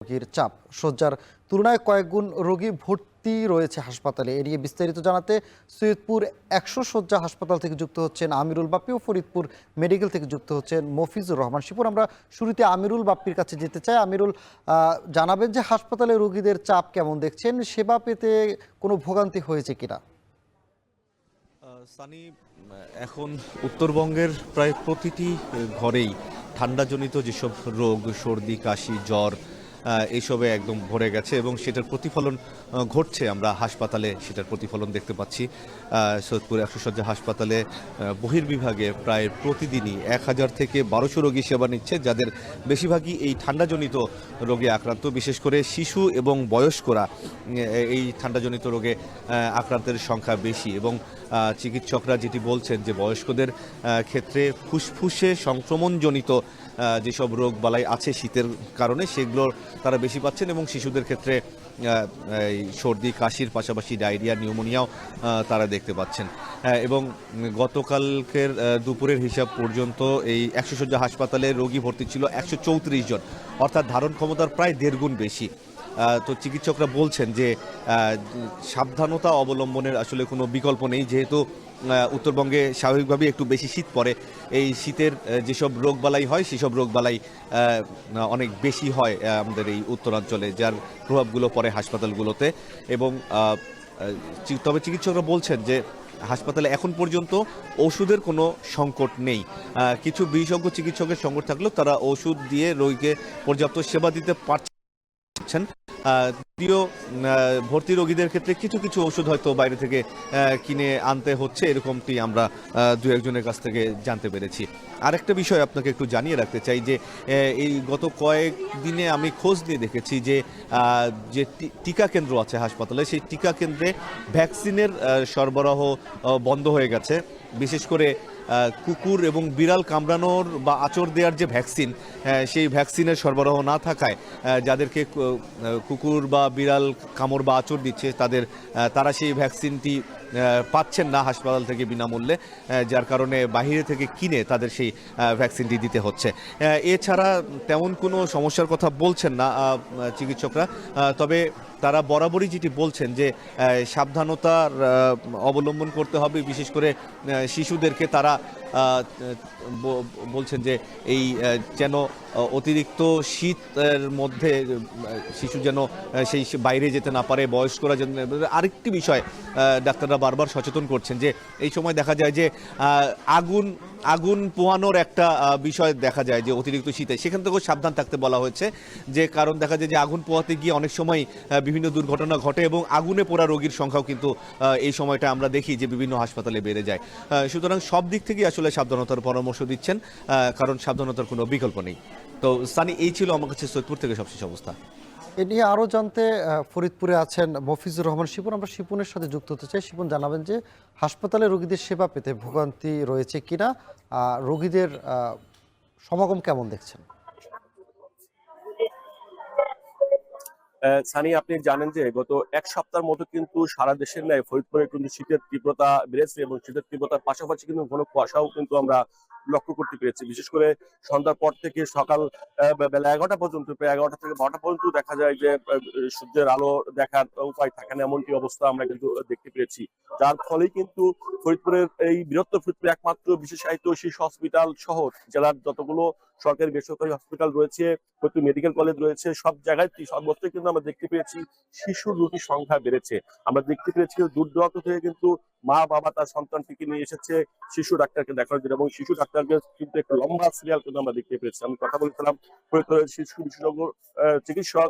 রোগীর চাপ শয্যার তুলনায় কয়েক গুণ রোগী ভর্তি রয়েছে হাসপাতালে। এ নিয়ে বিস্তারিত জানাতে সৈয়দপুর ১০০ শয্যা হাসপাতাল থেকে যুক্ত হচ্ছেন আমিরুল বাপ্পি ও ফরিদপুর মেডিকেল থেকে যুক্ত হচ্ছেন মফিজুর রহমান শিপুর। আমরা শুরুতে আমিরুল বাপ্পির কাছে যেতে চাই। আমিরুল, জানাবেন যে হাসপাতালে রোগীদের চাপ কেমন দেখছেন, সেবা পেতে কোনো ভোগান্তি হয়েছে কিনা? সানি, এখন উত্তরবঙ্গের প্রায় প্রতিটি ঘরেই ঠান্ডাজনিত যেসব রোগ, সর্দি, কাশি, জ্বর এইসবে একদম ভরে গেছে এবং সেটার প্রতিফলন ঘটছে। আমরা হাসপাতালে সেটার প্রতিফলন দেখতে পাচ্ছি। সৈয়দপুর ১০০ শয্যা হাসপাতালে বহির্বিভাগে প্রায় প্রতিদিনই ১,০০০ থেকে ১,২০০ রোগী সেবা নিচ্ছে, যাদের বেশিরভাগই এই ঠান্ডাজনিত রোগে আক্রান্ত। বিশেষ করে শিশু এবং বয়স্করা এই ঠান্ডাজনিত রোগে আক্রান্তের সংখ্যা বেশি এবং চিকিৎসকরা যেটি বলছেন যে বয়স্কদের ক্ষেত্রে ফুসফুসে সংক্রমণজনিত যেসব রোগ বালাই আছে শীতের কারণে সেগুলো তারা বেশি পাচ্ছেন এবং শিশুদের ক্ষেত্রে এই সর্দি কাশির পাশাপাশি ডায়রিয়া, নিউমোনিয়াও তারা দেখতে পাচ্ছেন। এবং গতকালকের দুপুরের হিসাব পর্যন্ত এই ১০০ শয্যা হাসপাতালে রোগী ভর্তি ছিল ১৩৪ জন, অর্থাৎ ধারণ ক্ষমতার প্রায় ১.৫ গুণ বেশি। তো চিকিৎসকরা বলছেন যে সাবধানতা অবলম্বনের আসলে কোনো বিকল্প নেই, যেহেতু উত্তরবঙ্গে স্বাভাবিকভাবেই একটু বেশি শীত পড়ে। এই শীতের যেসব রোগবালাই হয় সেসব রোগবালাই অনেক বেশি হয় আমাদের এই উত্তরাঞ্চলে, যার প্রভাবগুলো পড়ে হাসপাতালগুলোতে। এবং তবে চিকিৎসকরা বলছেন যে হাসপাতালে এখন পর্যন্ত ওষুধের কোনো সংকট নেই। কিছু বিশেষজ্ঞ চিকিৎসকের সংকট থাকলেও তারা ওষুধ দিয়ে রোগীকে পর্যাপ্ত সেবা দিতে পারছেন। যদিও ভর্তি রোগীদের ক্ষেত্রে কিছু কিছু ওষুধ হয়তো বাইরে থেকে কিনে আনতে হচ্ছে, এরকমটি আমরা দু একজনের কাছ থেকে জানতে পেরেছি। আরেকটা বিষয় আপনাকে একটু জানিয়ে রাখতে চাই যে এই গত কয়েক দিনে আমি খোঁজ নিয়ে দেখেছি যে যে টিকা কেন্দ্র আছে হাসপাতালে, সেই টিকা কেন্দ্রে ভ্যাকসিনের সরবরাহ বন্ধ হয়ে গেছে। বিশেষ করে কুকুর এবং বিড়াল কামড়ানোর বা আঁচড় দেওয়ার যে ভ্যাকসিন, সেই ভ্যাকসিনের সরবরাহ না থাকায় যাদেরকে কুকুর বা বিড়াল কামড় বা আঁচড় দিচ্ছে তারা সেই ভ্যাকসিনটি পাচ্ছেন না হাসপাতাল থেকে বিনামূল্যে, যার কারণে বাহিরে থেকে কিনে তাদের সেই ভ্যাকসিনটি দিতে হচ্ছে। এছাড়া তেমন কোনো সমস্যার কথা বলছেন না চিকিৎসকরা, তবে তারা বরাবরই যেটি বলছেন যে সাবধানতার অবলম্বন করতে হবে। বিশেষ করে শিশুদেরকে তারা বলছেন যে এই যেন অতিরিক্ত শীতের মধ্যে শিশু যেন সেই বাইরে যেতে না পারে, বয়স্করা যেন। আরেকটি বিষয় ডাক্তাররা বারবার সচেতন করছেন যে এই সময় দেখা যায় যে আগুন পোহানোর একটা বিষয় দেখা যায় যে অতিরিক্ত শীতে, সেখান থেকেও সাবধান থাকতে বলা হয়েছে। যে কারণ দেখা যায় যে আগুন পোহাতে গিয়ে অনেক সময় বিভিন্ন দুর্ঘটনা ঘটে এবং আগুনে পোড়া রোগীর সংখ্যাও কিন্তু এই সময়টা আমরা দেখি যে বিভিন্ন হাসপাতালে বেড়ে যায়। সুতরাং সব দিক থেকেই আসলে সাবধানতার পরামর্শ দিচ্ছেন, কারণ সাবধানতার কোনো বিকল্প নেই। তো সানি, এই ছিল আমার কাছে সৈয়দপুর থেকে সবশেষ অবস্থা। এ নিয়ে আরও জানতে ফরিদপুরে আছেন মফিজুর রহমান শিপুন। আমরা শিপুনের সাথে যুক্ত হতে চাই। শিপুন, জানাবেন যে হাসপাতালে রোগীদের সেবা পেতে ভোগান্তি রয়েছে কিনা, রোগীদের সমাগম কেমন দেখছেন? সানি, আপনি জানেন যে গত এক সপ্তাহের মতো কিন্তু সারা দেশের ন্যায় ফরিদপুরে কিন্তু শীতের তীব্রতা বেড়েছে এবং শীতের তীব্রতার পাশাপাশি কিন্তু ঘন কুয়াশাও কিন্তু আমরা লক্ষ্য করতে পেরেছি। বিশেষ করে সন্ধ্যার পর থেকে সকাল বেলা ১১টা পর্যন্ত, প্রায় ১১টা থেকে ১২টা পর্যন্ত দেখা যায় যে সূর্যের আলো দেখার উপায় থাকে না, এমনটি অবস্থা আমরা কিন্তু দেখতে পেরেছি। যার ফলেই কিন্তু ফরিদপুরের এই বৃহত্তর ফরিদপুর একমাত্র বিশেষায়িত শিশু হসপিটাল শহর জেলার যতগুলো সরকারি বেসরকারি হসপিটাল রয়েছে, ফরিদপুর মেডিকেল কলেজ রয়েছে, সব জায়গায় সর্বত্র কিন্তু আমরা দেখতে পেয়েছি শিশু রোগীর সংখ্যা বেড়েছে। আমরা দেখতে পেয়েছি দূর দূরান্ত থেকে কিন্তু মা বাবা তার সন্তানটিকে নিয়ে এসেছে শিশু ডাক্তারকে দেখার জন্য এবং শিশু ডাক্তারকে কিন্তু একটা লম্বা সিরিয়াল কিন্তু আমরা দেখতে পেয়েছি। আমি কথা বলছিলাম ফরিদপুরের শিশু বিশেষজ্ঞ চিকিৎসক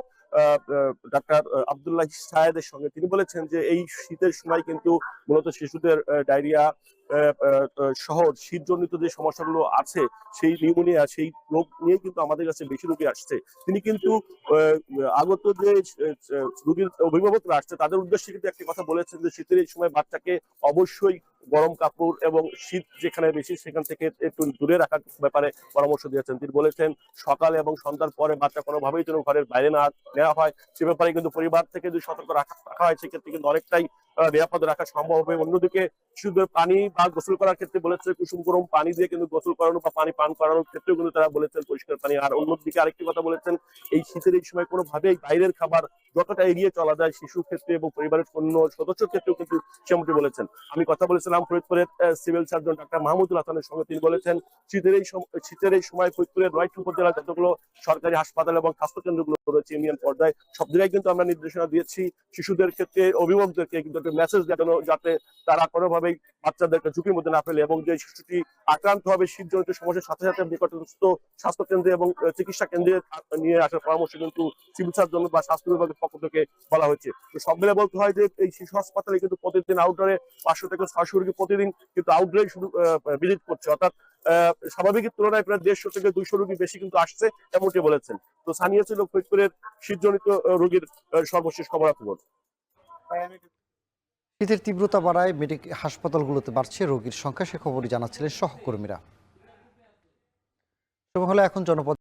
ডাক্তার আব্দুল্লাহ সায়েদের সঙ্গে। তিনি বলেছেন যে এই শীতের সময় কিন্তু মূলত শিশুদের ডায়রিয়া সহ শীতজনিত যে সমস্যাগুলো আছে, সেই নিউমোনিয়া, সেই রোগ নিয়ে কিন্তু আমাদের কাছে বেশি রোগী আসছে। তিনি কিন্তু আগত যে রোগীর অভিভাবকরা আসছে তাদের উদ্দেশ্যে কিন্তু একটি কথা বলেছেন যে শীতের এই সময় বাচ্চাকে অবশ্যই গরম কাপড় এবং শীত যেখানে বেশি সেখান থেকে একটু দূরে রাখার ব্যাপারে পরামর্শ দিয়েছেন। তিনি বলেছেন সকাল এবং সন্ধ্যার পরে বাচ্চা কোনোভাবেই যেন ঘরের বাইরে না নেওয়া হয়, সে ব্যাপারে কিন্তু পরিবার থেকে যদি সতর্ক রাখা হয় সেক্ষেত্রে কিন্তু অনেকটাই নিরাপদে রাখা সম্ভব হবে। অন্যদিকে শিশুদের পানি বা গোসল করার ক্ষেত্রে বলেছে কুসুম গরম পানি দিয়ে কিন্তু গোসল করানো বা পানি পান করানোর ক্ষেত্রেও কিন্তু তারা বলেছেন পরিষ্কার পানি। আর অন্যদিকে আরেকটি কথা বলেছেন, এই শীতের এই সময় কোনোভাবেই বাইরের খাবার যতটা এড়িয়ে চলা যায় শিশুর ক্ষেত্রে এবং পরিবারের অন্য সদস্যের ক্ষেত্রেও কিন্তু সেমনটি বলেছেন। আমি কথা বলেছিলাম ফরিদপুরের সিভিল সার্জন ডাক্তার মাহমুদুল হাসানের সঙ্গে। তিনি বলেছেন শীতের এই সময় ফরিদপুরের ৯টি উপজেলার যতগুলো সরকারি হাসপাতাল এবং স্বাস্থ্য কেন্দ্রগুলো রয়েছে ইউনিয়ন পর্যায়ে সব জায়গায় কিন্তু আমরা নির্দেশনা দিয়েছি শিশুদের ক্ষেত্রে অভিভাবকদেরকে কিন্তু একটা মেসেজ দেখানো, যাতে তারা কোনোভাবেই বাচ্চাদেরকে ঝুঁকির মধ্যে না ফেলে এবং যে শিশুটি আক্রান্ত হবে শীতজনিত সমস্যার সাথে সাথে নিকটস্থ স্বাস্থ্য কেন্দ্রে এবং চিকিৎসা কেন্দ্রে নিয়ে আসার পরামর্শ কিন্তু চিকিৎসার জন্য বা স্বাস্থ্য বিভাগের পক্ষ থেকে বলা হয়েছে। তো সব মিলে বলতে হয় যে এই শিশু হাসপাতালে কিন্তু প্রতিদিন আউটডোরে ৫০০ থেকে ৬০০ রোগী প্রতিদিন কিন্তু আউটডোরে শুধু ভিজিট করছে, অর্থাৎ স্বাভাবিকের তুলনায় প্রায় ১৫০ থেকে ২০০ রোগী বেশি কিন্তু আসছে এমনটি বলেছেন। তো স্থানীয় ছিল ফরিদপুরের শীতজনিত রোগীর সর্বশেষ খবরাখবর। শীতের তীব্রতা বাড়ায় হাসপাতালগুলোতে বাড়ছে রোগীর সংখ্যা, সে খবরই জানাচ্ছিলেন সহকর্মীরা। সময় হলো এখন জনপদ।